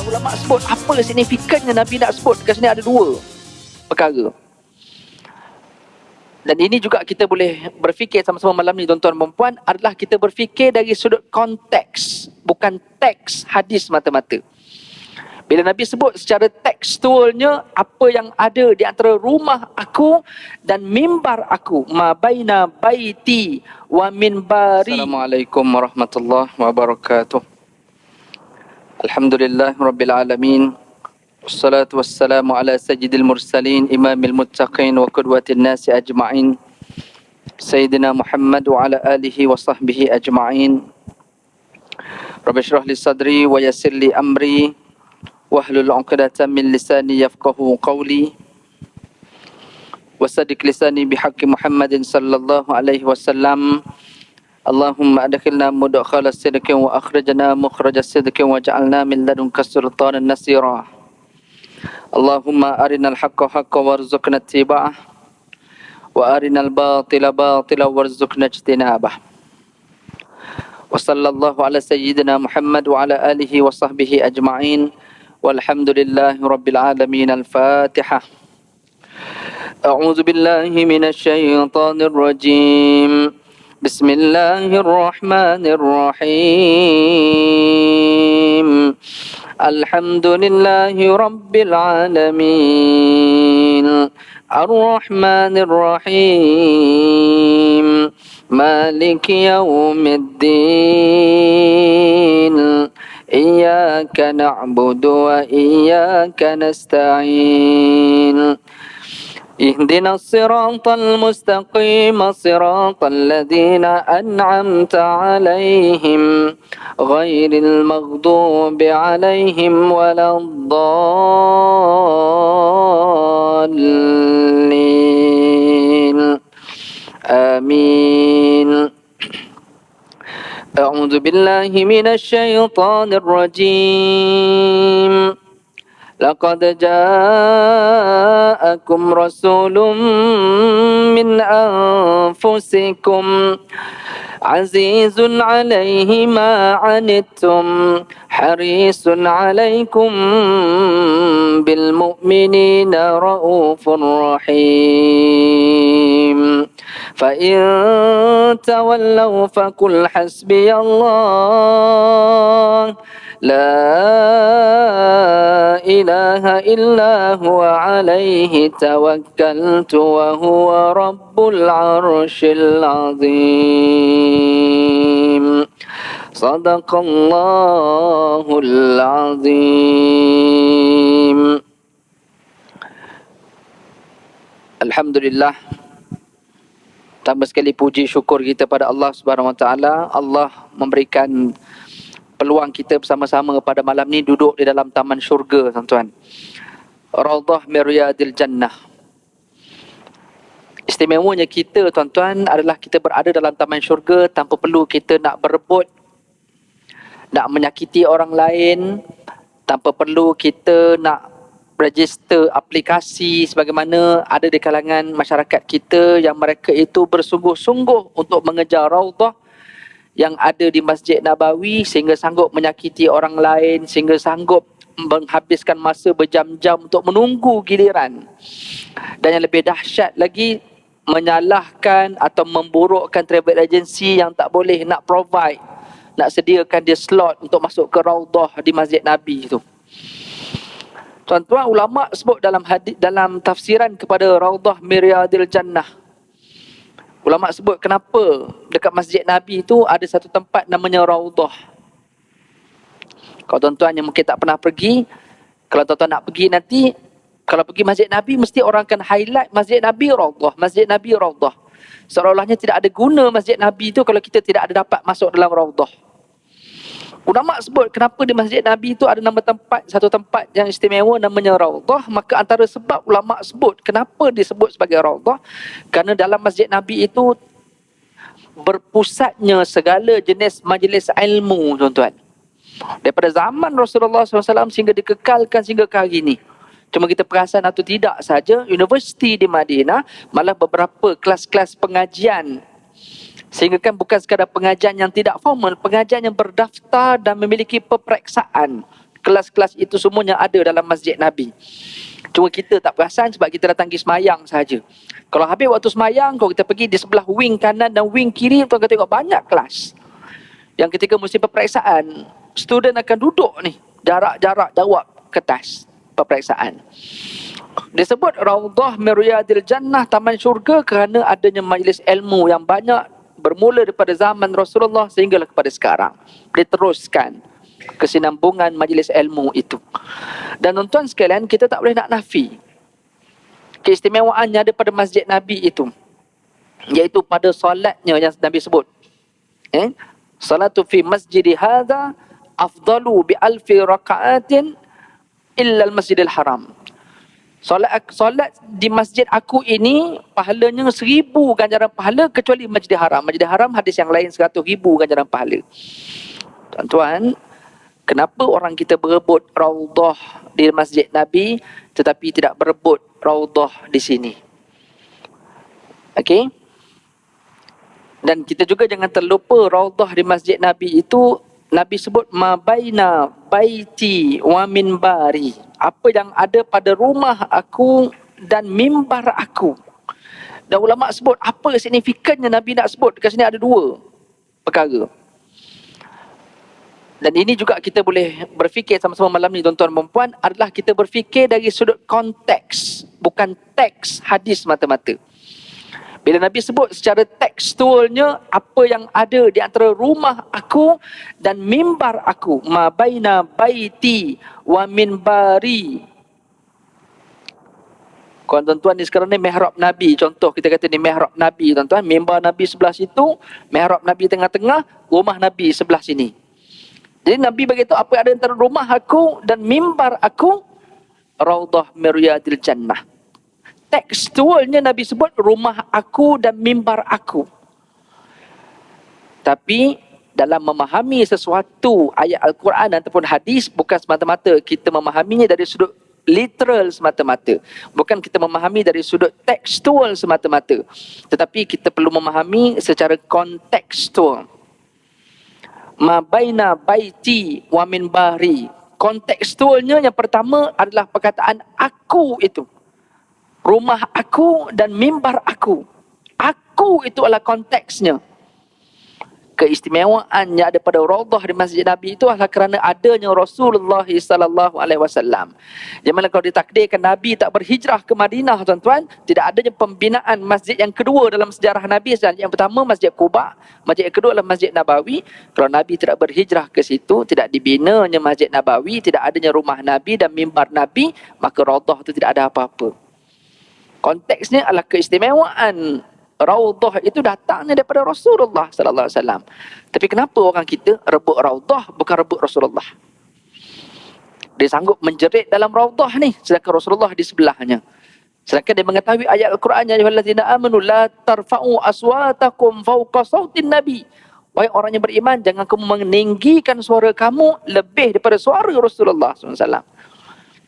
ulama sebut apa signifikannya Nabi nak sebut kat sini ada dua perkara. Dan ini juga kita boleh berfikir sama-sama malam ni tuan-tuan dan puan, adalah kita berfikir dari sudut konteks, bukan teks hadis mata-mata. Bila Nabi sebut secara tekstualnya, apa yang ada di antara rumah aku dan mimbar aku, ma baina baiti wa minbari. Assalamualaikum warahmatullahi wabarakatuh. Alhamdulillah rabbil alamin. Wassalatu wassalamu ala sayyidil mursalin imamil muttaqin wa qudwatin nasi ajma'in Sayyidina Muhammad wa ala alihi wa sahbihi ajma'in. Rabbi shrah li sadri wa yassir li amri wahlul 'uqdatam min lisani yafqahu qawli wasaddiq lisani bihaqqi Muhammadin sallallahu alaihi wasallam. Allahumma adkhilna mudkhala sidqin wa akhrijna mukhraja sidqin waj'alna min ladunka sultanan nasira. Allahumma arinal haqqa haqqan warzuqna ittiba'ah wa arinal batila batila warzuqna ijtinabah. Wa sallallahu ala sayyidina Muhammad wa ala alihi wa sahbihi ajma'in. Walhamdulillahi rabbil alamin. Al-Fatihah. A'udzu billahi minasy syaithanir rajim. Bismillahirrahmanirrahim. Alhamdulillahi rabbil alamin. Ar-Rahmanir Rahim. Maliki yaumiddin. Iyyaka na'budu wa iyyaka nasta'in. Ihdinas siratal mustaqim, siratal ladzina an'amta 'alaihim ghairil maghdubi 'alaihim waladdallin. Amin. A'udzu billahi minasy syaithanir rajim. Laqad ja'akum rasulun min anfusikum azizun 'alaihi ma 'anittum harisun 'alaikum bil mu'minina raufur rahim. Fa in tawallaw faqul hasbiyallah la ilaha illa huwa alaihi tawakkaltu wa huwa rabbul arshil azim. Sadaqallahul azim. Alhamdulillah. Tambah sekali puji syukur kita pada Allah Subhanahu Wa Taala. Allah memberikan peluang kita bersama-sama pada malam ni duduk di dalam taman syurga, tuan-tuan. Raudhah min riyadil jannah. Istimewanya kita, tuan-tuan, adalah kita berada dalam taman syurga tanpa perlu kita nak berebut, nak menyakiti orang lain, tanpa perlu kita nak register aplikasi sebagaimana ada di kalangan masyarakat kita yang mereka itu bersungguh-sungguh untuk mengejar raudhah yang ada di Masjid Nabawi sehingga sanggup menyakiti orang lain, sehingga sanggup menghabiskan masa berjam-jam untuk menunggu giliran. Dan yang lebih dahsyat lagi, menyalahkan atau memburukkan travel agency yang tak boleh nak provide, nak sediakan dia slot untuk masuk ke raudhah di Masjid Nabi itu. Tuan-tuan, ulama sebut dalam hadis, dalam tafsiran kepada Raudhah min Riyadil Jannah, ulama sebut kenapa dekat Masjid Nabi itu ada satu tempat namanya Raudhah. Kalau tuan-tuan yang mungkin tak pernah pergi, kalau tuan-tuan nak pergi nanti, kalau pergi Masjid Nabi, mesti orang akan highlight Masjid Nabi Raudhah, Masjid Nabi Raudhah. Seolah-olahnya tidak ada guna Masjid Nabi itu kalau kita tidak ada dapat masuk dalam Raudhah. Ulama sebut kenapa di Masjid Nabi itu ada nama tempat, satu tempat yang istimewa namanya Raudhah. Maka antara sebab ulama sebut kenapa disebut sebagai Raudhah, kerana dalam Masjid Nabi itu berpusatnya segala jenis majlis ilmu, tuan-tuan. Daripada zaman Rasulullah SAW sehingga dikekalkan sehingga ke hari ini. Cuma kita perasan atau tidak saja, universiti di Madinah malah beberapa kelas-kelas pengajian. Sehingga kan bukan sekadar pengajian yang tidak formal, pengajian yang berdaftar dan memiliki peperiksaan. Kelas-kelas itu semuanya ada dalam masjid Nabi. Cuma kita tak perasan sebab kita datang pergi semayang sahaja. Kalau habis waktu semayang, kalau kita pergi di sebelah wing kanan dan wing kiri, tuan akan tengok banyak kelas. Yang ketika musim peperiksaan, student akan duduk ni, jarak-jarak jawab kertas peperiksaan. Disebut Raudhah min Riyadil Jannah, taman syurga, kerana adanya majlis ilmu yang banyak bermula daripada zaman Rasulullah sehinggalah kepada sekarang. Diteruskan kesinambungan majlis ilmu itu. Dan tuan-tuan sekalian, kita tak boleh nak nafi keistimewaannya ada pada masjid Nabi itu, iaitu pada solatnya yang Nabi sebut. Salatu fi masjidi hadha afdalu bi alfi raka'atin illa al-masjidil haram. Solat di masjid aku ini pahalanya 1000 ganjaran pahala kecuali Masjidil Haram. Masjidil Haram hadis yang lain 100,000 ganjaran pahala. Tuan-tuan, kenapa orang kita berebut Raudhah di masjid Nabi tetapi tidak berebut Raudhah di sini? Okey. Dan kita juga jangan terlupa Raudhah di masjid Nabi itu Nabi sebut ma baina baiti wa minbari. Apa yang ada pada rumah aku dan mimbar aku. Dan ulama sebut apa signifikannya Nabi nak sebut dekat sini ada 2 perkara. Dan ini juga kita boleh berfikir sama-sama malam ni tuan-tuan dan puan, adalah kita berfikir dari sudut konteks, bukan teks hadis mata-mata. Bila Nabi sebut secara tekstualnya apa yang ada di antara rumah aku dan mimbar aku, ma baina baiti wa minbari. Tuan-tuan ni sekarang ni mihrab Nabi, contoh kita kata ni mihrab Nabi tuan-tuan, mimbar Nabi sebelah situ, mihrab Nabi tengah-tengah, rumah Nabi sebelah sini. Jadi Nabi beritahu apa yang ada antara rumah aku dan mimbar aku, Raudhah min Riyadil Jannah. Tekstualnya Nabi sebut rumah aku dan mimbar aku. Tapi dalam memahami sesuatu ayat Al-Quran ataupun hadis, bukan semata-mata kita memahaminya dari sudut literal semata-mata. Bukan kita memahami dari sudut tekstual semata-mata. Tetapi kita perlu memahami secara kontekstual. Ma baina baiti wa minbari. Kontekstualnya yang pertama adalah perkataan aku itu. Rumah aku dan mimbar aku. Aku itu adalah konteksnya. Keistimewaan yang ada pada Raudhah di masjid Nabi itu adalah kerana adanya Rasulullah sallallahu alaihi wasallam. Di mana kalau ditakdirkan Nabi tak berhijrah ke Madinah tuan-tuan, tidak adanya pembinaan masjid yang kedua dalam sejarah Nabi. Yang pertama Masjid Quba, masjid yang kedua adalah Masjid Nabawi. Kalau Nabi tidak berhijrah ke situ, tidak dibinanya Masjid Nabawi, tidak adanya rumah Nabi dan mimbar Nabi, maka Raudhah itu tidak ada apa-apa. Konteksnya adalah keistimewaan Raudhah itu datangnya daripada Rasulullah sallallahu alaihi wasallam. Tapi kenapa orang kita rebut Raudhah bukan rebut Rasulullah? Dia sanggup menjerit dalam Raudhah ni sedangkan Rasulullah di sebelahnya. Sedangkan dia mengetahui ayat Al-Quran, ya ayyuhallazina amanu la tarfa'u aswatakum fawqa sautin nabi. Wahai orang yang beriman, jangan kamu meninggikan suara kamu lebih daripada suara Rasulullah sallallahu alaihi wasallam.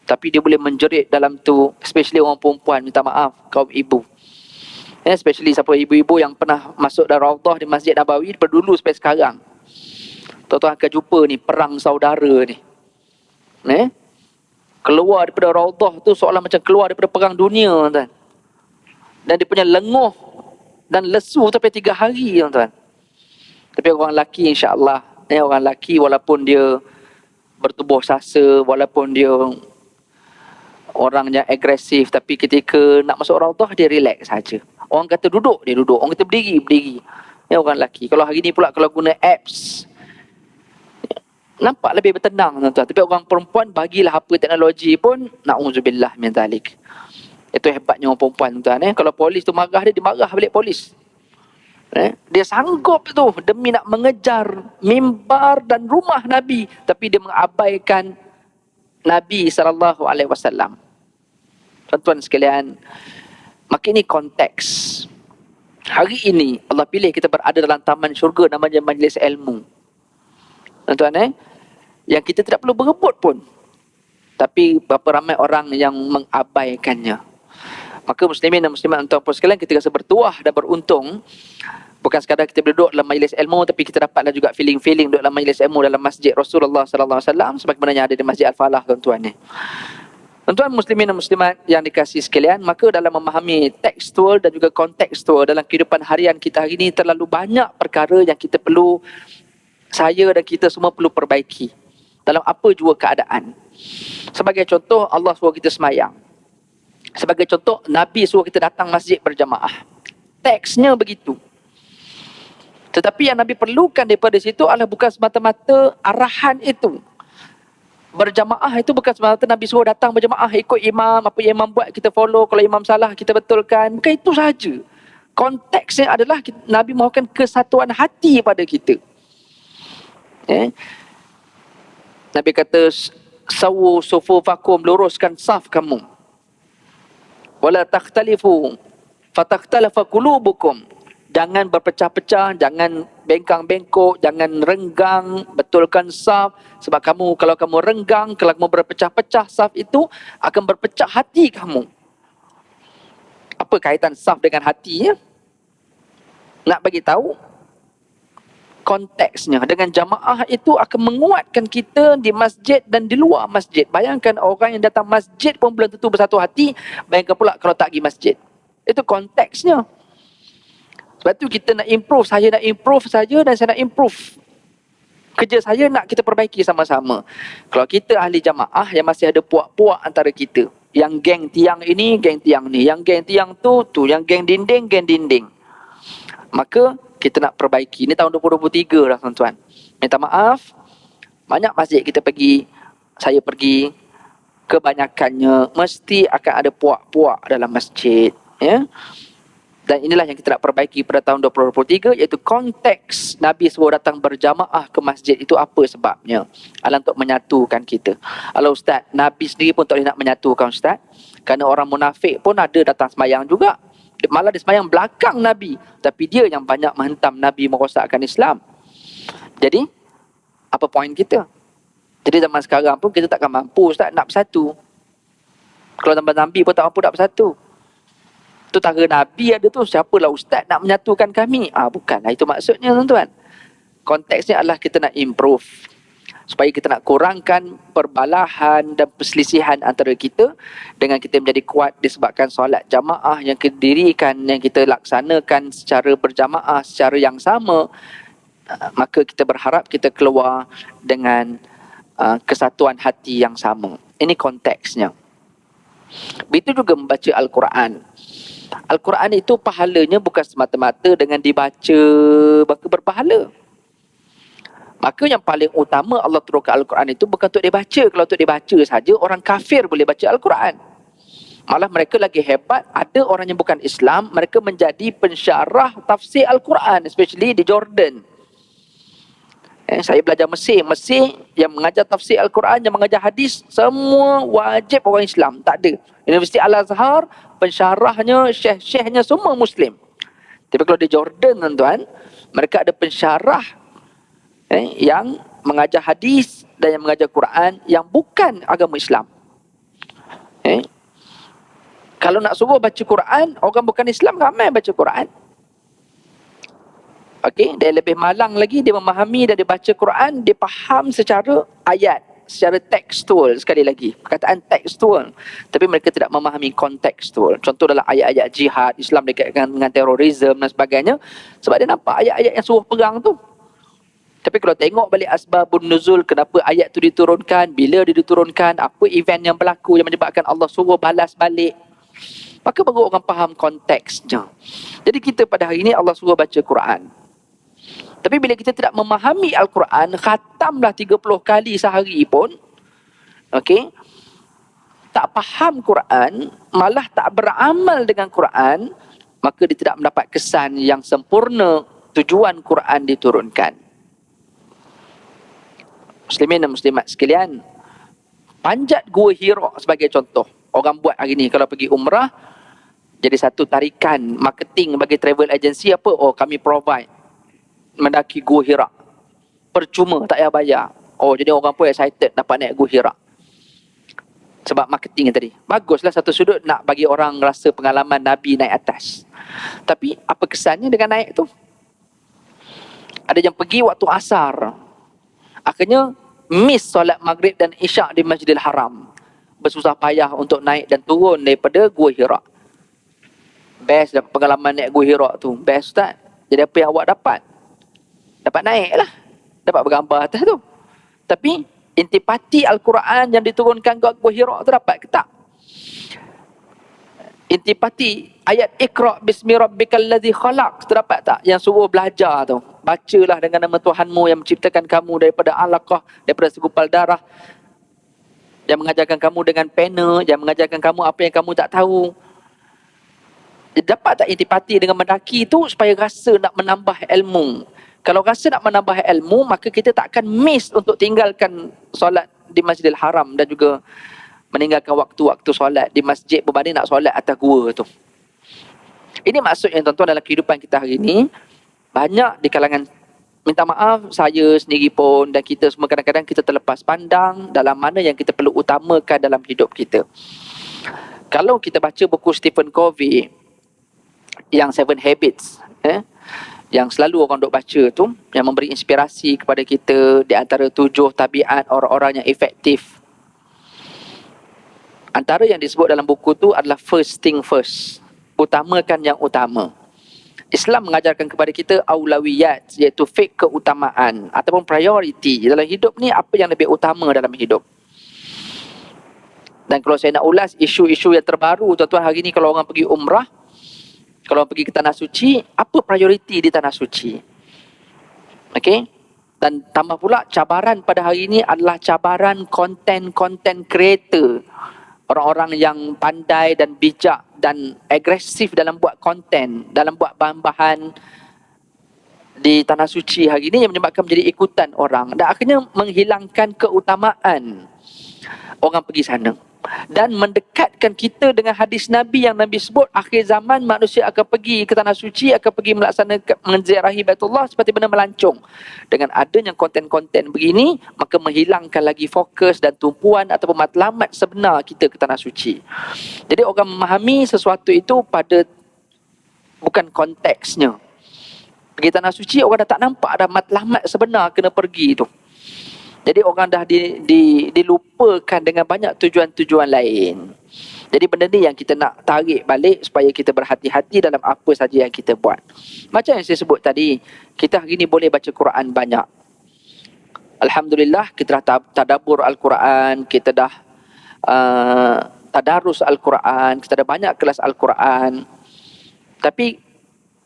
Tapi dia boleh menjerit dalam tu, especially orang perempuan, minta maaf, kaum ibu. Especially siapa ibu-ibu yang pernah masuk dalam Raudhah di Masjid Nabawi daripada dulu sampai sekarang. Tuan-tuan akan jumpa ni perang saudara ni. Keluar daripada Raudhah tu seolah macam keluar daripada perang dunia tuan. Dan dia punya lenguh dan lesu sampai 3 hari tuan. Tapi orang lelaki insya-Allah, orang lelaki walaupun dia bertubuh sasa, walaupun dia orangnya agresif, tapi ketika nak masuk Raudhah dia relax saja. Orang kata duduk, dia duduk. Orang kata berdiri, berdiri. Orang lelaki. Kalau hari ni pula kalau guna apps, nampak lebih bertenang tuan-tuan. Tapi orang perempuan bagilah apa teknologi pun, na'udzubillah min zalik. Itu hebatnya orang perempuan tuan-tuan. Kalau polis tu marah dia marah balik polis. Dia sanggup tu demi nak mengejar mimbar dan rumah Nabi, tapi dia mengabaikan Nabi sallallahu alaihi wasallam. Tuan-tuan sekalian, maka ini konteks. Hari ini Allah pilih kita berada dalam taman syurga namanya majlis ilmu. Tuan-tuan yang kita tidak perlu berebut pun. Tapi berapa ramai orang yang mengabaikannya. Maka muslimin dan muslimat tuan-tuan sekalian, kita rasa bertuah dan beruntung. Bukan sekadar kita duduk dalam majlis ilmu, tapi kita dapatlah juga feeling-feeling duduk dalam majlis ilmu dalam masjid Rasulullah sallallahu alaihi wasallam sebagaimana yang ada di Masjid Al-Falah, tuan-tuan ni. Tuan-tuan muslimin dan muslimat yang dikasihi sekalian, maka dalam memahami tekstual dan juga kontekstual dalam kehidupan harian kita hari ini, terlalu banyak perkara yang kita perlu, saya dan kita semua perlu perbaiki dalam apa jua keadaan. Sebagai contoh, Allah suruh kita semayang. Sebagai contoh, Nabi suruh kita datang masjid berjamaah. Teksnya begitu. Tetapi yang Nabi perlukan daripada situ adalah bukan semata-mata arahan itu. Berjamaah itu bukan semata-mata Nabi suruh datang berjamaah, ikut imam, apa yang imam buat kita follow, kalau imam salah kita betulkan. Bukan itu sahaja. Konteksnya adalah Nabi mahukan kesatuan hati pada kita. Nabi kata, sawu sufufakum, luruskan saf kamu. Wala takhtalifu fatakhtalafa qulubukum. Jangan berpecah-pecah, jangan bengkang-bengkok, jangan renggang, betulkan saf. Sebab kalau kamu renggang, kalau kamu berpecah-pecah saf itu, akan berpecah hati kamu. Apa kaitan saf dengan hati ya? Nak bagi tahu konteksnya. Dengan jamaah itu akan menguatkan kita di masjid dan di luar masjid. Bayangkan orang yang datang masjid pun belum tentu bersatu hati, bayangkan pula kalau tak pergi masjid. Itu konteksnya. Sebab tu kita nak improve, saya nak improve saja dan saya nak improve. Kerja saya nak kita perbaiki sama-sama. Kalau kita ahli jamaah yang masih ada puak-puak antara kita, yang geng tiang ini, geng tiang ni, yang geng tiang tu, yang geng dinding, geng dinding. Maka kita nak perbaiki. Ini tahun 2023 dah tuan-tuan. Minta maaf, banyak masjid kita pergi, saya pergi, kebanyakannya mesti akan ada puak-puak dalam masjid. Ya. Dan inilah yang kita nak perbaiki pada tahun 2023, iaitu konteks Nabi suruh datang berjamaah ke masjid itu apa sebabnya. Adalah untuk menyatukan kita. Kalau Ustaz, Nabi sendiri pun tak boleh nak menyatukan Ustaz. Kerana orang munafik pun ada datang semayang juga. Malah dia semayang belakang Nabi. Tapi dia yang banyak menghentam Nabi merosakkan Islam. Jadi, apa poin kita? Jadi zaman sekarang pun kita takkan mampu Ustaz nak bersatu. Kalau zaman Nabi pun tak mampu nak bersatu. Tu tara Nabi ada tu, siapalah Ustaz nak menyatukan kami? Bukanlah itu maksudnya tuan-tuan. Konteksnya adalah kita nak improve. Supaya kita nak kurangkan perbalahan dan perselisihan antara kita dengan kita menjadi kuat disebabkan solat jamaah yang kita dirikan, yang kita laksanakan secara berjamaah, secara yang sama. Maka kita berharap kita keluar dengan kesatuan hati yang sama. Ini konteksnya. Begitu juga membaca Al-Quran. Al-Quran itu pahalanya bukan semata-mata dengan dibaca maka berpahala. Maka yang paling utama Allah turunkan Al-Quran itu bukan untuk dibaca. Kalau untuk dibaca saja, orang kafir boleh baca Al-Quran. Malah mereka lagi hebat, ada orang yang bukan Islam, mereka menjadi pensyarah tafsir Al-Quran, especially di Jordan. Saya belajar Mesir yang mengajar tafsir Al-Quran, yang mengajar hadis, semua wajib orang Islam. Tak ada. Universiti Al-Azhar, pensyarahnya, syekh-syekhnya semua Muslim. Tapi kalau di Jordan tuan-tuan, mereka ada pensyarah yang mengajar hadis dan yang mengajar Quran yang bukan agama Islam. Kalau nak suruh baca Quran, orang bukan Islam ramai baca Quran. Dia lebih malang lagi, dia memahami dan dia baca Quran, dia faham secara ayat, secara tekstual. Sekali lagi, perkataan tekstual. Tapi mereka tidak memahami kontekstual. Contoh dalam ayat-ayat jihad, Islam dikaitkan dengan terorisme dan sebagainya. Sebab dia nampak ayat-ayat yang suruh perang tu. Tapi kalau tengok balik asbabun nuzul, kenapa ayat tu diturunkan, bila dia diturunkan, apa event yang berlaku yang menyebabkan Allah suruh balas balik, maka baru orang faham konteksnya. Jadi kita pada hari ini Allah suruh baca Quran. Tapi bila kita tidak memahami Al-Quran, khatamlah 30 kali sehari pun, tak faham Quran, malah tak beramal dengan Quran, maka dia tidak mendapat kesan yang sempurna tujuan Quran diturunkan. Muslimin dan muslimat sekalian, panjat Gua Hira sebagai contoh. Orang buat hari ni kalau pergi umrah, jadi satu tarikan marketing bagi travel agency apa? Kami provide mendaki Gua Hira. Percuma, tak payah bayar. Jadi orang pun excited dapat naik Gua Hira. Sebab marketing tadi. Baguslah satu sudut nak bagi orang rasa pengalaman Nabi naik atas. Tapi apa kesannya dengan naik tu? Ada yang pergi waktu asar. Akhirnya miss solat maghrib dan isyak di Masjidil Haram. Bersusah payah untuk naik dan turun daripada Gua Hira. Best dapat pengalaman naik Gua Hira tu. Best tak? Jadi apa yang awak dapat? Dapat naik lah. Dapat bergambar atas tu. Tapi intipati Al-Quran yang diturunkan ke Gua Hira tu dapat ke tak? Intipati ayat Iqra' bismi rabbikal ladzi khalaq tu dapat tak? Yang suruh belajar tu. Bacalah dengan nama Tuhanmu yang menciptakan kamu daripada alaqah, daripada segumpal darah. Yang mengajarkan kamu dengan pena, yang mengajarkan kamu apa yang kamu tak tahu. Dapat tak intipati dengan mendaki tu supaya rasa nak menambah ilmu. Kalau rasa nak menambah ilmu, maka kita tak akan miss untuk tinggalkan solat di Masjidil Haram dan juga meninggalkan waktu-waktu solat di masjid berbanding nak solat atas gua tu. Ini maksudnya tuan-tuan dalam kehidupan kita hari ini, banyak di kalangan, minta maaf saya sendiri pun dan kita semua kadang-kadang kita terlepas pandang dalam mana yang kita perlu utamakan dalam hidup kita. Kalau kita baca buku Stephen Covey yang 7 Habits, yang selalu orang duk baca tu, yang memberi inspirasi kepada kita di antara 7 tabiat orang-orang yang efektif. Antara yang disebut dalam buku tu adalah first thing first. Utamakan yang utama. Islam mengajarkan kepada kita aulawiyat, iaitu fik keutamaan ataupun priority. Dalam hidup ni apa yang lebih utama dalam hidup. Dan kalau saya nak ulas isu-isu yang terbaru tuan-tuan hari ni, kalau orang pergi umrah, kalau orang pergi ke Tanah Suci, apa prioriti di Tanah Suci? Okey? Dan tambah pula cabaran pada hari ini adalah cabaran content creator. Orang-orang yang pandai dan bijak dan agresif dalam buat konten, dalam buat bahan-bahan di Tanah Suci hari ini yang menyebabkan menjadi ikutan orang. Dan akhirnya menghilangkan keutamaan orang pergi sana. Dan mendekatkan kita dengan hadis Nabi yang Nabi sebut, akhir zaman manusia akan pergi ke Tanah Suci, akan pergi melaksanakan menziarahi Baitullah seperti benda melancong. Dengan adanya konten-konten begini, maka menghilangkan lagi fokus dan tumpuan ataupun matlamat sebenar kita ke Tanah Suci. Jadi orang memahami sesuatu itu pada bukan konteksnya. Pergi Tanah Suci, orang dah tak nampak ada matlamat sebenar kena pergi tu. Jadi orang dah dilupakan dengan banyak tujuan-tujuan lain. Jadi benda ni yang kita nak tarik balik supaya kita berhati-hati dalam apa saja yang kita buat. Macam yang saya sebut tadi, kita hari ni boleh baca Quran banyak. Alhamdulillah, kita dah tadabbur Al-Quran, kita dah tadarus Al-Quran, kita ada banyak kelas Al-Quran. Tapi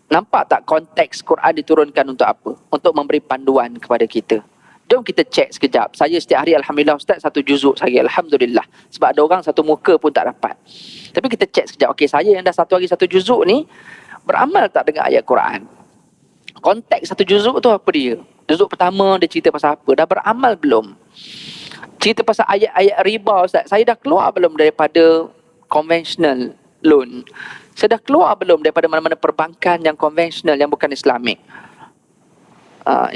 nampak tak konteks Quran diturunkan untuk apa? Untuk memberi panduan kepada kita. Jom kita cek sekejap. Saya setiap hari Alhamdulillah Ustaz 1 juzuk sehari. Alhamdulillah. Sebab ada orang 1 muka pun tak dapat. Tapi kita cek sekejap. Okey, saya yang dah 1 hari 1 juzuk ni, beramal tak dengan ayat Quran? Konteks 1 juzuk tu apa dia? Juzuk pertama dia cerita pasal apa? Dah beramal belum? Cerita pasal ayat-ayat riba Ustaz. Saya dah keluar belum daripada conventional loan? Saya dah keluar belum daripada mana-mana perbankan yang konvensional yang bukan Islamik?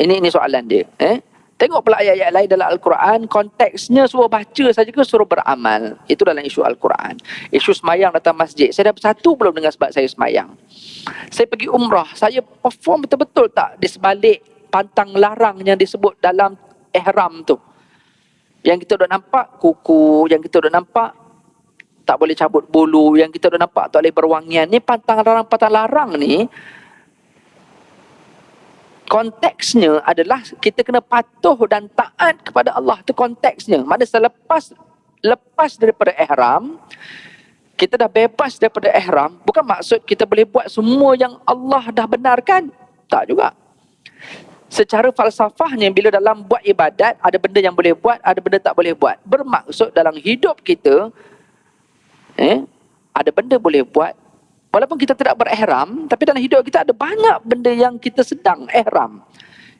Ini soalan dia. Tengok pula ayat-ayat lain dalam Al-Quran, konteksnya suruh baca saja ke suruh beramal. Itu dalam isu Al-Quran. Isu semayang datang masjid. Saya dah bersatu belum dengan sebab saya semayang? Saya pergi umrah, saya perform betul-betul tak di sebalik pantang larang yang disebut dalam ihram tu? Yang kita dah nampak kuku, yang kita dah nampak tak boleh cabut bulu, yang kita dah nampak tak boleh berwangian. Ni pantang larang ni, konteksnya adalah kita kena patuh dan taat kepada Allah. Itu konteksnya. Mana lepas daripada ihram, kita dah bebas daripada ihram, bukan maksud kita boleh buat semua yang Allah dah benarkan. Tak juga. Secara falsafahnya, bila dalam buat ibadat, ada benda yang boleh buat, ada benda tak boleh buat. Bermaksud dalam hidup kita, ada benda boleh buat, walaupun kita tidak berihram, tapi dalam hidup kita ada banyak benda yang kita sedang ihram.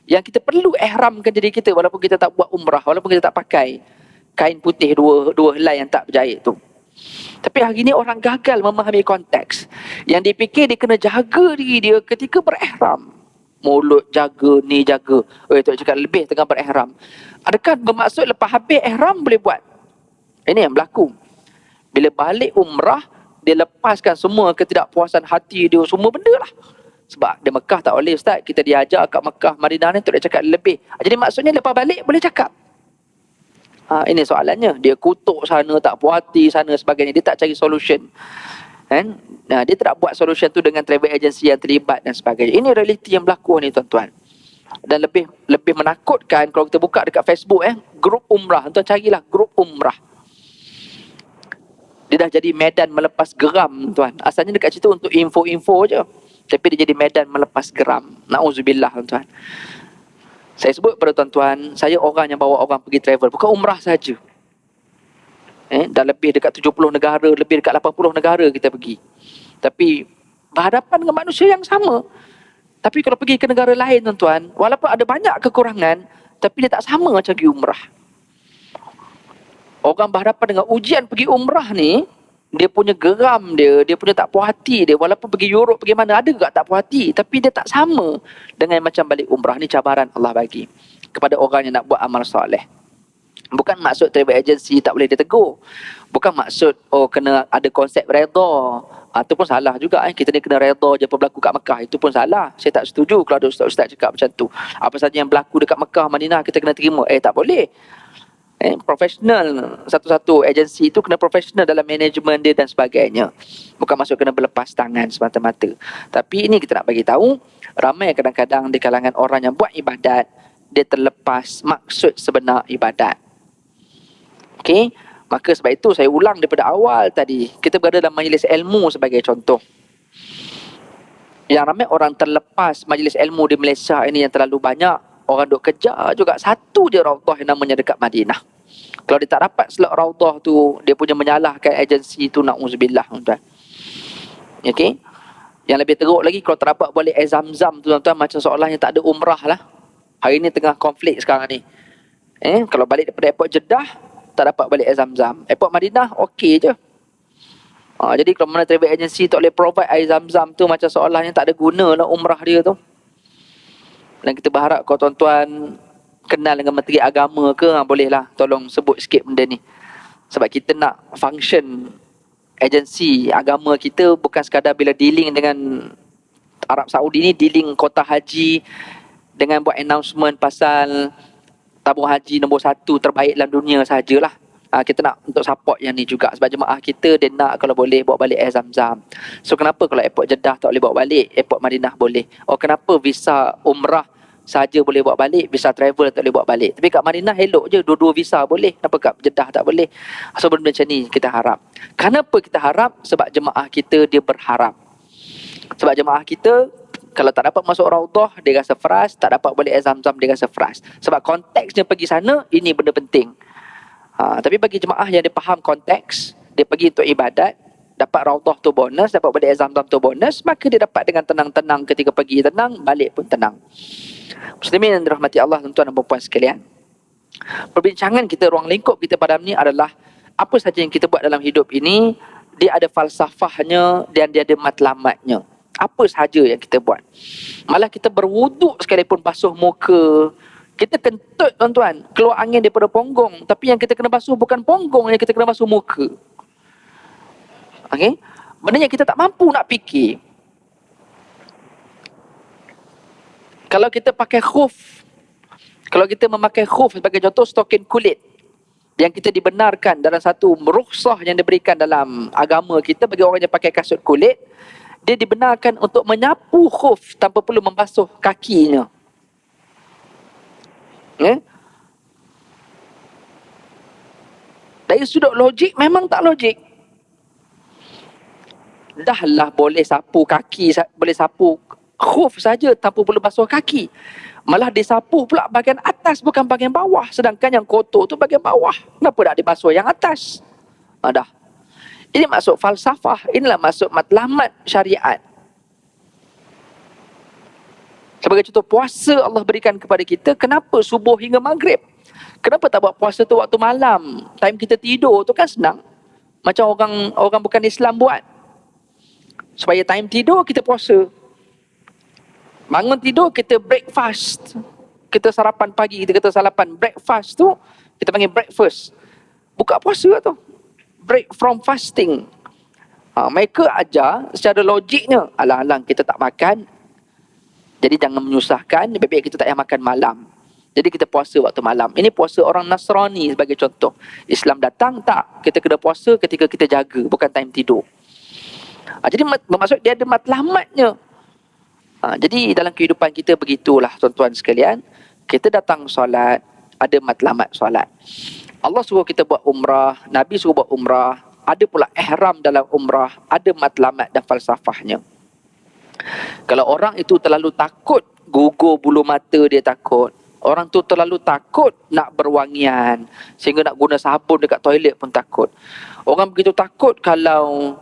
Yang kita perlu ihramkan diri kita walaupun kita tak buat umrah, walaupun kita tak pakai kain putih dua helai yang tak berjahit tu. Tapi hari ni orang gagal memahami konteks. Yang dipikir dia kena jaga diri dia ketika berihram. Mulut jaga, ni jaga. Tak cakap lebih tengah berihram. Adakah bermaksud lepas habis ihram boleh buat? Ini yang berlaku. Bila balik umrah, dia lepaskan semua ketidakpuasan hati dia, semua benda lah. Sebab di Mekah tak boleh Ustaz, kita diajar kat Mekah, Madinah ni tak boleh cakap lebih. Jadi maksudnya lepas balik boleh cakap. Ini soalannya. Dia kutuk sana, tak puas hati sana sebagainya. Dia tak cari solution. Kan? Dia tak buat solution tu dengan travel agency yang terlibat dan sebagainya. Ini realiti yang berlaku ni tuan-tuan. Dan lebih menakutkan kalau kita buka dekat Facebook, grup umrah. Tuan carilah grup umrah. Dia dah jadi medan melepas geram tuan. Asalnya dekat situ untuk info-info je. Tapi dia jadi medan melepas geram. Na'udzubillah tuan. Saya sebut pada tuan-tuan, saya orang yang bawa orang pergi travel. Bukan umrah saja. Dah lebih dekat 70 negara, lebih dekat 80 negara kita pergi. Tapi berhadapan dengan manusia yang sama. Tapi kalau pergi ke negara lain tuan-tuan, walaupun ada banyak kekurangan, tapi dia tak sama macam pergi umrah. Orang berhadapan dengan ujian pergi umrah ni, dia punya geram dia punya tak puas hati dia, walaupun pergi Europe, pergi mana, ada juga tak puas hati, tapi dia tak sama dengan macam balik umrah. Ni cabaran Allah bagi kepada orang yang nak buat amal soleh. Bukan maksud travel agency tak boleh ditegur. Bukan maksud kena ada konsep redha. Itu pun salah juga. Kita ni kena redha je apa berlaku kat Mekah. Itu pun salah. Saya tak setuju kalau ada ustaz-ustaz cakap macam tu. Apa saja yang berlaku dekat Mekah, Madinah kita kena terima. Tak boleh. Profesional, satu-satu agensi itu kena profesional dalam management dia dan sebagainya. Bukan masuk kena berlepas tangan semata-mata. Tapi ini kita nak bagi tahu, ramai kadang-kadang di kalangan orang yang buat ibadat, dia terlepas maksud sebenar ibadat. Okey, maka sebab itu saya ulang daripada awal tadi, kita berada dalam majlis ilmu sebagai contoh. Yang ramai orang terlepas majlis ilmu di Malaysia ini yang terlalu banyak. Orang duk kejar juga. Satu je raudah yang namanya dekat Madinah. Kalau dia tak dapat slot raudah tu, dia punya menyalahkan agensi tu, na'udzubillah tuan-tuan. Okey. Yang lebih teruk lagi, kalau tak dapat balik air Zam-Zam tu tuan-tuan, macam seolah-olahnya tak ada umrah lah. Hari ni tengah konflik sekarang ni. Kalau balik daripada airport Jeddah, tak dapat balik air Zam-Zam. Airport Madinah, okey je. Jadi kalau mana travel agency tak boleh provide air Zam-Zam tu, macam seolah-olahnya tak ada guna lah umrah dia tu. Dan kita berharap kalau tuan-tuan kenal dengan menteri agama ke, bolehlah tolong sebut sikit benda ni. Sebab kita nak function agensi agama kita bukan sekadar bila dealing dengan Arab Saudi ni, dealing kota haji dengan buat announcement pasal tabung haji nombor 1 terbaik dalam dunia sajalah. Kita nak untuk support yang ni juga. Sebab jemaah kita dia nak kalau boleh bawa balik air Zam-Zam. So kenapa kalau airport Jeddah tak boleh bawa balik, airport Madinah boleh? Kenapa visa umrah saja boleh bawa balik, visa travel tak boleh bawa balik? Tapi kat Madinah elok je, dua-dua visa boleh. Kenapa kat Jeddah tak boleh? So benda macam ni kita harap. Kenapa kita harap? Sebab jemaah kita dia berharap. Sebab jemaah kita kalau tak dapat masuk raudah, dia rasa frust. Tak dapat balik air Zam-Zam, dia rasa frust. Sebab konteksnya pergi sana, ini benda penting. Tapi bagi jemaah yang dia faham konteks, dia pergi untuk ibadat, dapat raudah tu bonus, dapat balik air Zam-Zam tu bonus, maka dia dapat dengan tenang-tenang ketika pergi tenang, balik pun tenang. Muslimin yang dirahmati Allah, tuan-tuan dan puan sekalian. Perbincangan kita, ruang lingkup kita pada ni adalah apa saja yang kita buat dalam hidup ini, dia ada falsafahnya dan dia ada matlamatnya. Apa saja yang kita buat. Malah kita berwuduk sekalipun basuh muka, kita kentut tuan-tuan, keluar angin daripada ponggong. Tapi yang kita kena basuh bukan ponggong, yang kita kena basuh muka. Okey? Benda yang kita tak mampu nak fikir. Kalau kita pakai khuf, kalau kita memakai khuf sebagai contoh stokin kulit, yang kita dibenarkan dalam satu rukhsah yang diberikan dalam agama kita bagi orang yang pakai kasut kulit, dia dibenarkan untuk menyapu khuf tanpa perlu membasuh kakinya. Dari sudut logik memang tak logik. Dahlah boleh sapu kaki, boleh sapu khuf saja tanpa perlu basuh kaki. Malah disapu pula bahagian atas bukan bahagian bawah. Sedangkan yang kotor tu bahagian bawah. Kenapa tak dibasuh yang atas? Dah. Ini maksud falsafah. Inilah maksud matlamat syariat. Sebagai contoh puasa Allah berikan kepada kita, kenapa subuh hingga maghrib? Kenapa tak buat puasa tu waktu malam? Time kita tidur tu kan senang. Macam orang bukan Islam buat. Supaya time tidur kita puasa. Bangun tidur kita breakfast. Kita sarapan pagi, kita kata sarapan. Breakfast tu kita panggil breakfast. Buka puasa tu. break from fasting. Mereka ajar secara logiknya, alang-alang kita tak makan, jadi jangan menyusahkan, lebih baik kita tak payah makan malam. Jadi kita puasa waktu malam. Ini puasa orang Nasrani sebagai contoh. Islam datang, tak. Kita kena puasa ketika kita jaga, bukan time tidur. Jadi bermaksud dia ada matlamatnya. Jadi dalam kehidupan kita begitulah tuan-tuan sekalian. Kita datang solat, ada matlamat solat. Allah suruh kita buat umrah, Nabi suruh buat umrah, ada pula ihram dalam umrah, ada matlamat dan falsafahnya. Kalau orang itu terlalu takut, gugur bulu mata dia takut. Orang tu terlalu takut nak berwangian, sehingga nak guna sabun dekat toilet pun takut. Orang begitu takut kalau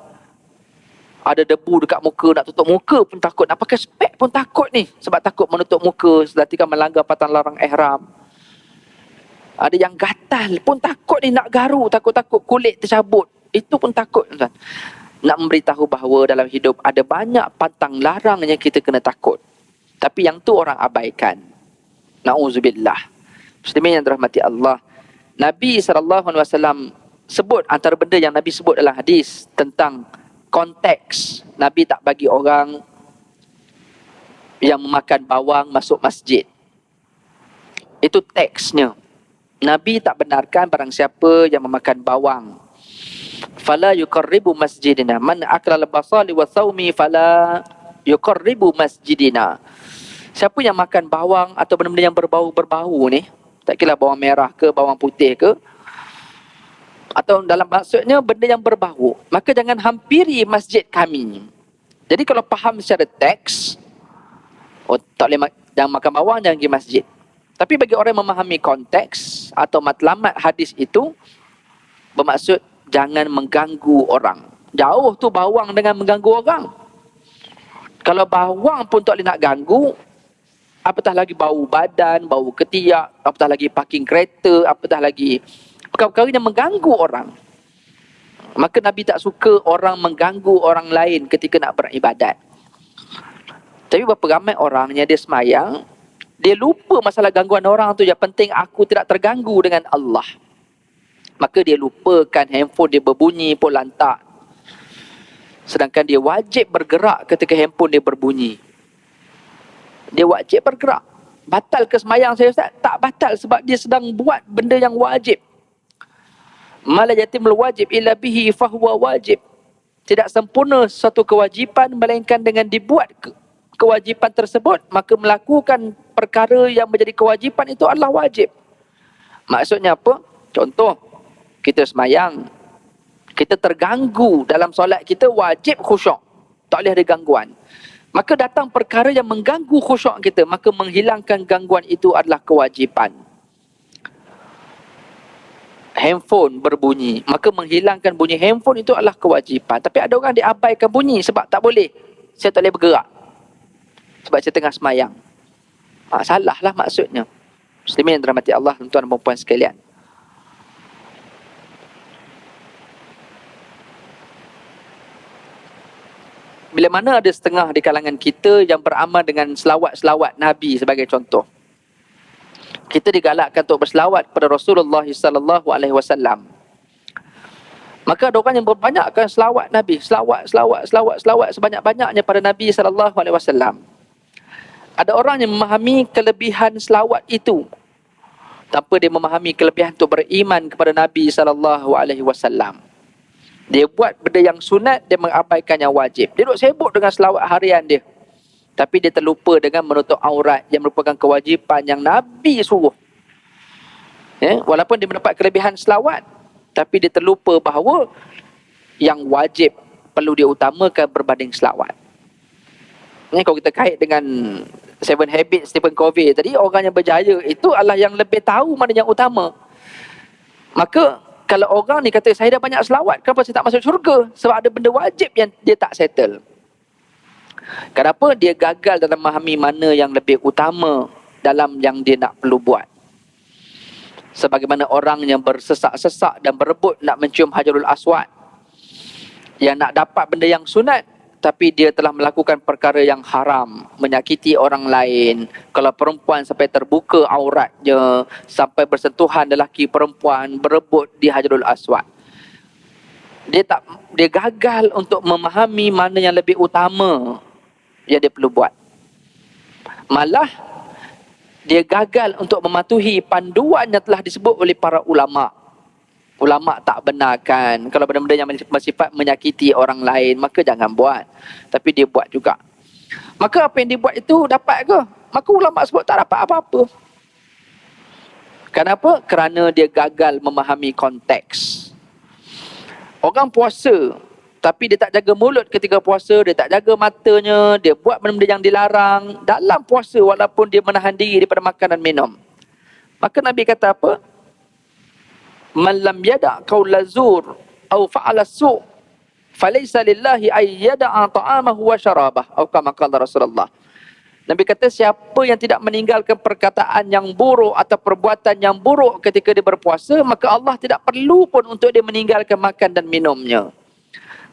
ada debu dekat muka, nak tutup muka pun takut. Nak pakai spek pun takut ni. Sebab takut menutup muka, sedatikan melanggar patan larang ihram. Ada yang gatal pun takut ni, nak garu, takut-takut kulit tercabut. Itu pun takut. Nak memberitahu bahawa dalam hidup ada banyak pantang larang yang kita kena takut. Tapi yang tu orang abaikan. Na'udzubillah. Muslimin yang dirahmati Allah. Nabi SAW sebut, antara benda yang Nabi sebut dalam hadis tentang konteks, Nabi tak bagi orang yang memakan bawang masuk masjid. Itu teksnya. Nabi tak benarkan barang siapa yang memakan bawang. Fala yuqarribu masjidina. Man akala al-basali wa thawmi fala yuqarribu masjidina. Siapa yang makan bawang atau benda-benda yang berbau-berbau ni, tak kira bawang merah ke, bawang putih ke, atau dalam maksudnya benda yang berbau, maka jangan hampiri masjid kami. Jadi kalau faham secara teks, tak boleh jangan makan bawang, jangan pergi masjid. Tapi bagi orang yang memahami konteks atau matlamat hadis itu, bermaksud jangan mengganggu orang. Jauh tu bawang dengan mengganggu orang. Kalau bawang pun tak boleh nak ganggu, apatah lagi bau badan, bau ketiak, apatah lagi parking kereta, apatah lagi perkara-perkara yang mengganggu orang. Maka Nabi tak suka orang mengganggu orang lain ketika nak beribadat. Tapi berapa ramai orang yang dia semayang, dia lupa masalah gangguan orang tu. Yang penting aku tidak terganggu dengan Allah. Maka dia lupakan handphone dia berbunyi pun lantak. Sedangkan dia wajib bergerak ketika handphone dia berbunyi. Dia wajib bergerak. Batal ke semayang saya Ustaz? Tak batal, sebab dia sedang buat benda yang wajib. Mala yatimul wajib illa bihi fahuwa wajib. Tidak sempurna suatu kewajipan melainkan dengan dibuat kewajipan tersebut, maka melakukan perkara yang menjadi kewajipan itu adalah wajib. Maksudnya apa? Contoh, kita semayang, kita terganggu dalam solat kita, wajib khusyuk, tak boleh ada gangguan. Maka datang perkara yang mengganggu khusyuk kita, maka menghilangkan gangguan itu adalah kewajipan. Handphone berbunyi, maka menghilangkan bunyi handphone itu adalah kewajipan. Tapi ada orang diabaikan bunyi sebab tak boleh, saya tak boleh bergerak sebab saya tengah semayang. Salahlah maksudnya. Muslimin yang dirahmati Allah, tuan-tuan dan puan sekalian. Bila mana ada setengah di kalangan kita yang beramal dengan selawat-selawat Nabi sebagai contoh. Kita digalakkan untuk berselawat kepada Rasulullah sallallahu alaihi wasallam. Maka ada orang yang berbanyakkan selawat Nabi, selawat sebanyak-banyaknya pada Nabi sallallahu alaihi wasallam. Ada orang yang memahami kelebihan selawat itu tanpa dia memahami kelebihan untuk beriman kepada Nabi sallallahu alaihi wasallam. Dia buat benda yang sunat, dia mengabaikan yang wajib. Dia duduk sibuk dengan selawat harian dia, tapi dia terlupa dengan menutup aurat yang merupakan kewajipan yang Nabi suruh. Walaupun dia mendapat kelebihan selawat, tapi dia terlupa bahawa yang wajib perlu dia utamakan berbanding selawat. Kalau kita kait dengan 7 Habits Stephen Covey tadi, orang yang berjaya itu adalah yang lebih tahu mana yang utama. Maka kalau orang ni kata saya dah banyak selawat, kenapa saya tak masuk syurga? Sebab ada benda wajib yang dia tak settle. Kenapa? Dia gagal dalam memahami mana yang lebih utama dalam yang dia nak perlu buat. Sebagaimana orang yang bersesak-sesak dan berebut nak mencium Hajarul Aswad, yang nak dapat benda yang sunat, tapi dia telah melakukan perkara yang haram, menyakiti orang lain. Kalau perempuan sampai terbuka auratnya, sampai bersentuhan lelaki perempuan, berebut di Hajarul Aswad. Dia gagal untuk memahami mana yang lebih utama yang dia perlu buat. Malah dia gagal untuk mematuhi panduan yang telah disebut oleh para ulama. Ulama tak benarkan kalau benda-benda yang bersifat menyakiti orang lain, maka jangan buat. Tapi dia buat juga. Maka apa yang dia buat itu dapat ke? Maka ulama sebut tak dapat apa-apa. Kenapa? Kerana dia gagal memahami konteks. Orang puasa, tapi dia tak jaga mulut ketika puasa, dia tak jaga matanya, dia buat benda-benda yang dilarang dalam puasa walaupun dia menahan diri daripada makan dan minum. Maka Nabi kata apa? Man lam yada' qaula zur aw fa'ala su' falaysa lillahi ay yada'a ta'amahu wa syarabah, atau kama qala Rasulullah. Nabi kata siapa yang tidak meninggalkan perkataan yang buruk atau perbuatan yang buruk ketika dia berpuasa, maka Allah tidak perlu pun untuk dia meninggalkan makan dan minumnya.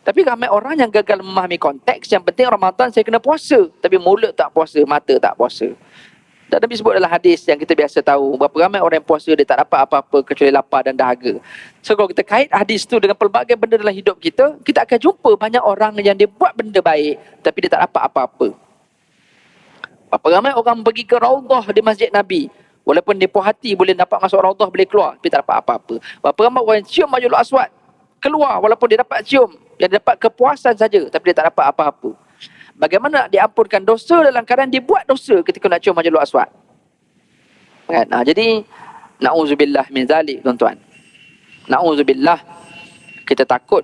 Tapi ramai orang yang gagal memahami konteks. Yang penting Ramadan saya kena puasa, tapi mulut tak puasa, mata tak puasa. Dan Nabi sebut dalam hadis yang kita biasa tahu, berapa ramai orang yang puasa dia tak dapat apa-apa kecuali lapar dan dahaga. So kalau kita kait hadis tu dengan pelbagai benda dalam hidup kita, kita akan jumpa banyak orang yang dia buat benda baik tapi dia tak dapat apa-apa. Berapa ramai orang pergi ke Raudah di Masjid Nabi, walaupun dia puas hati boleh dapat masuk Raudah, boleh keluar, tapi tak dapat apa-apa. Berapa ramai orang yang cium Hajarul Aswad, keluar walaupun dia dapat cium, dia dapat kepuasan saja, tapi dia tak dapat apa-apa. Bagaimana nak diampunkan dosa dalam keadaan dia buat dosa ketika nak cium Hajarul Aswad? Kan? Jadi na'udzubillah min zalik, tuan-tuan. Na'udzubillah, kita takut.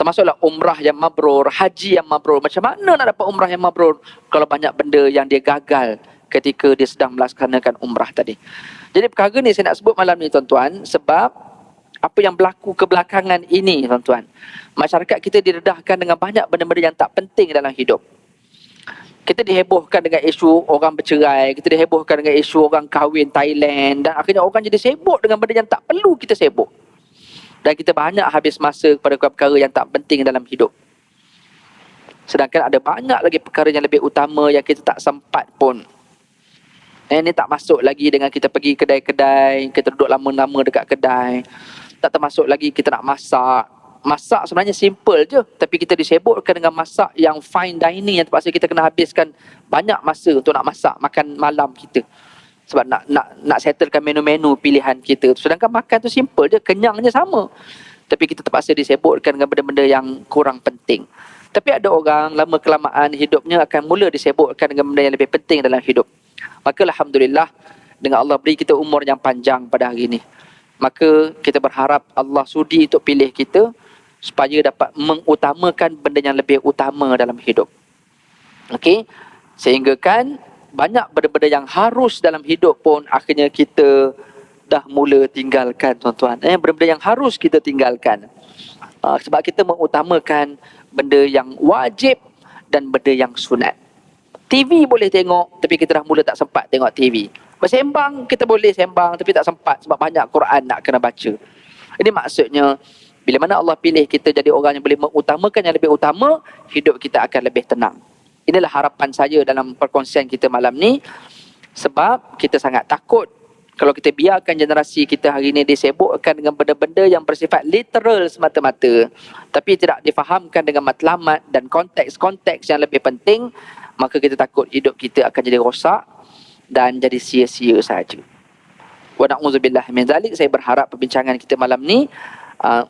Termasuklah umrah yang mabrur, haji yang mabrur. Macam mana nak dapat umrah yang mabrur kalau banyak benda yang dia gagal ketika dia sedang melaksanakan umrah tadi. Jadi perkara ni saya nak sebut malam ni, tuan-tuan, sebab apa yang berlaku kebelakangan ini, tuan-tuan. Masyarakat kita diredahkan dengan banyak benda-benda yang tak penting dalam hidup. Kita dihebohkan dengan isu orang bercerai, kita dihebohkan dengan isu orang kahwin Thailand, dan akhirnya orang jadi sibuk dengan benda yang tak perlu kita sibuk. Dan kita banyak habis masa kepada perkara yang tak penting dalam hidup. Sedangkan ada banyak lagi perkara yang lebih utama yang kita tak sempat pun. Ini tak masuk lagi dengan kita pergi kedai-kedai, kita duduk lama-lama dekat kedai. Tak termasuk lagi kita nak masak. Masak sebenarnya simple je, tapi kita disebutkan dengan masak yang fine dining yang terpaksa kita kena habiskan banyak masa untuk nak masak makan malam kita. Sebab nak settlekan menu-menu pilihan kita. Sedangkan makan tu simple je, kenyangnya sama. Tapi kita terpaksa disebutkan dengan benda-benda yang kurang penting. Tapi ada orang lama kelamaan hidupnya akan mula disebutkan dengan benda yang lebih penting dalam hidup. Maka alhamdulillah, dengan Allah beri kita umur yang panjang pada hari ini, maka kita berharap Allah sudi untuk pilih kita supaya dapat mengutamakan benda yang lebih utama dalam hidup. Okey? Sehingga kan banyak benda-benda yang harus dalam hidup pun akhirnya kita dah mula tinggalkan, tuan-tuan. Benda-benda yang harus kita tinggalkan. Sebab kita mengutamakan benda yang wajib dan benda yang sunat. TV boleh tengok, tapi kita dah mula tak sempat tengok TV. Bersembang, kita boleh sembang, tapi tak sempat sebab banyak Quran nak kena baca. Ini maksudnya, bila mana Allah pilih kita jadi orang yang boleh mengutamakan yang lebih utama, hidup kita akan lebih tenang. Inilah harapan saya dalam perkongsian kita malam ni. Sebab kita sangat takut kalau kita biarkan generasi kita hari ini disebutkan dengan benda-benda yang bersifat literal semata-mata, tapi tidak difahamkan dengan matlamat dan konteks-konteks yang lebih penting, maka kita takut hidup kita akan jadi rosak dan jadi sia-sia sahaja. Wa na'udzubillah min zalik. Saya berharap perbincangan kita malam ni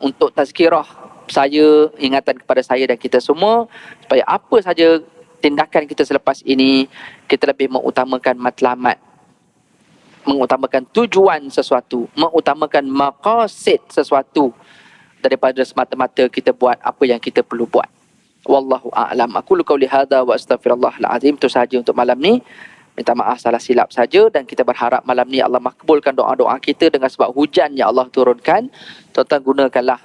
untuk tazkirah saya, ingatan kepada saya dan kita semua, supaya apa saja tindakan kita selepas ini, kita lebih mengutamakan matlamat, mengutamakan tujuan sesuatu, mengutamakan maqasid sesuatu daripada semata-mata kita buat apa yang kita perlu buat. Wallahu a'lam. Aku qauli hadza wa astaghfirullahal azim. Itu sahaja untuk malam ni. Minta maaf salah silap saja, dan kita berharap malam ni Allah makbulkan doa-doa kita dengan sebab hujan yang Allah turunkan. Tuan-tuan gunakanlah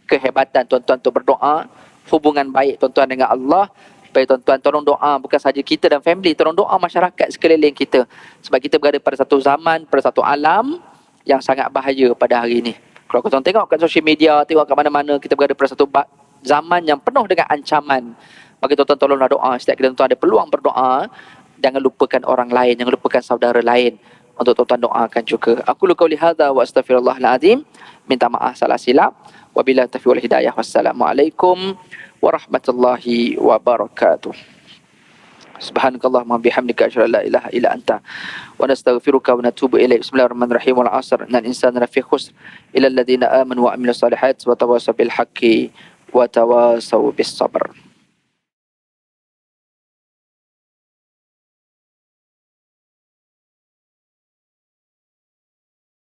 kehebatan tuan-tuan untuk berdoa, hubungan baik tuan-tuan dengan Allah. Supaya tuan-tuan tolong doa bukan saja kita dan family, tolong doa masyarakat sekeliling kita. Sebab kita berada pada satu zaman, pada satu alam yang sangat bahaya pada hari ini. Kalau korang tengok kat social media, tengok kat mana-mana, kita berada pada satu zaman yang penuh dengan ancaman. Maka tuan-tuan tolonglah doa. Setiap kita tuan-tuan ada peluang berdoa, jangan lupakan orang lain, jangan lupakan saudara lain. untuk tuan-tuan doakan juga. Aku qauli hadza wa astaghfirullahal azim. Minta maaf salah silap. Wabillahi taufiq wal hidayah. Wassalamualaikum warahmatullahi wabarakatuh. Subhanakallahumma bihamdika asyhadu an la ilaha illa anta wa nastaghfiruka wa natubu ilaik. Bismillahirrahmanirrahim. Wal 'asr. Innal insana lafi khusr illa alladziina aamanu wa 'amilus salihati wa tawassaw bil haqqi wa tawassaw bis sabr.